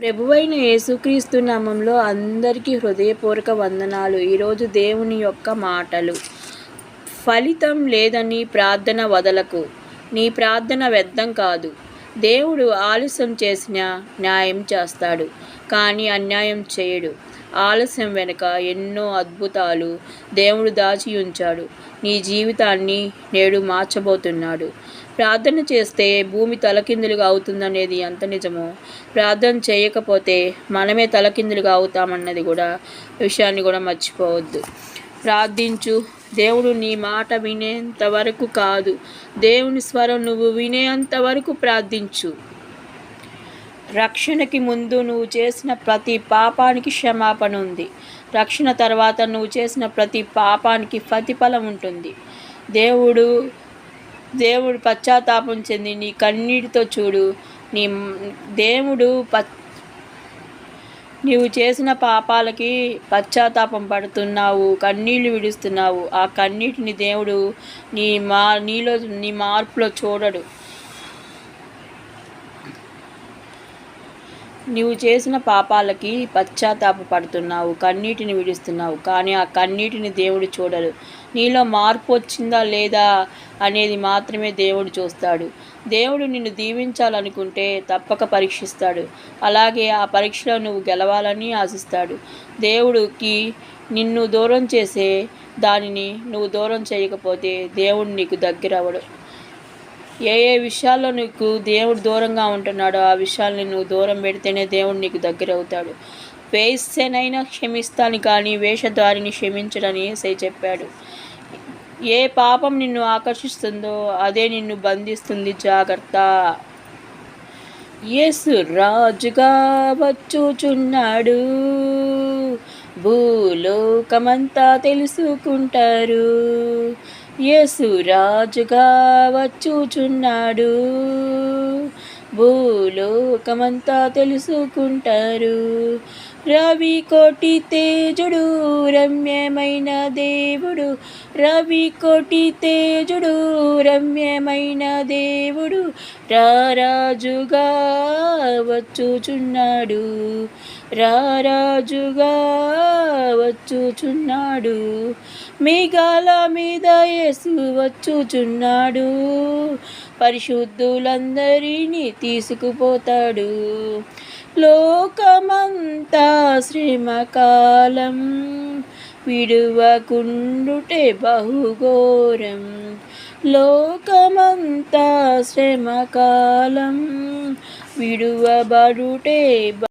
ప్రభువైన యేసుక్రీస్తు నామంలో అందరికీ హృదయపూర్వక వందనాలు. ఈరోజు దేవుని యొక్క మాటలు. ఫలితం లేదని ప్రార్థన వదలకు. నీ ప్రార్థన వ్యర్థం కాదు. దేవుడు ఆలస్యం చేసినా న్యాయం చేస్తాడు, కానీ అన్యాయం చేయడు. ఆలస్యం వెనుక ఎన్నో అద్భుతాలు దేవుడు దాచి ఉంచాడు. నీ జీవితాన్ని నేడు మార్చబోతున్నాడు. ప్రార్థన చేస్తే భూమి తలకిందులుగా అవుతుందనేది ఎంత నిజమో, ప్రార్థన చేయకపోతే మనమే తలకిందులుగా అవుతామన్నది కూడా విషయాన్ని కూడా మర్చిపోవద్దు. ప్రార్థించు. దేవుడు నీ మాట వినేంత వరకు కాదు, దేవుని స్వరం నువ్వు వినేంత వరకు ప్రార్థించు. రక్షణకి ముందు నువ్వు చేసిన ప్రతి పాపానికి క్షమాపణ ఉంది. రక్షణ తర్వాత నువ్వు చేసిన ప్రతి పాపానికి ప్రతిఫలం ఉంటుంది. దేవుడు పశ్చాత్తాపం చెంది నీ కన్నీటితో చూడు. దేవుడు నీవు చేసిన పాపాలకి పశ్చాత్తాపం పడుతున్నావు, కన్నీళ్లు విడుస్తున్నావు. ఆ కన్నీటిని దేవుడు నీ మార్పులో చూడడు. నీవు చేసిన పాపాలకి పశ్చాత్తాపడుతున్నావు, కన్నీటిని విడుస్తున్నావు, కానీ ఆ కన్నీటిని దేవుడు చూడడు. నీలో మార్పు వచ్చిందా లేదా అనేది మాత్రమే దేవుడు చూస్తాడు. దేవుడు నిన్ను దీవించాలనుకుంటే తప్పక పరీక్షిస్తాడు. అలాగే ఆ పరీక్షలో నువ్వు గెలవాలని ఆశిస్తాడు. దేవుడికి నిన్ను దూరం చేసే దానిని నువ్వు దూరం చేయకపోతే దేవుడు నీకు దగ్గర అవ్వడు. ఏ విషయాల్లో నీకు దేవుడు దూరంగా ఉంటున్నాడో ఆ విషయాల్ని నువ్వు దూరం పెడితేనే దేవుడు నీకు దగ్గర అవుతాడు. వేశ్యనైనా క్షమిస్తాను కానీ వేషధారిని క్షమించడని యేసయ్య చెప్పాడు. ఏ పాపం నిన్ను ఆకర్షిస్తుందో అదే నిన్ను బంధిస్తుంది, జాగ్రత్త. యేసు రాజుగా వచ్చుచున్నాడు, భూలోకమంతా తెలుసుకుంటారు. యేసు రాజుగా వచ్చుచున్నాడు, భూలోకమంతా తెలుసుకుంటారు. రవి కోటి తేజుడు రమ్యమైన దేవుడు, రవి కోటి తేజుడు రమ్యమైన దేవుడు రారాజుగా వచ్చుచున్నాడు, రారాజుగా వచ్చుచున్నాడు. మేఘాల మీద యేసు వచ్చుచున్నాడు, పరిశుద్ధులందరినీ తీసుకుపోతాడు. లోకమంతా శ్రమకాలం, విడువకుండుటే బహుఘోరం. లోకమంతా శ్రమకాలం, విడువబడుటే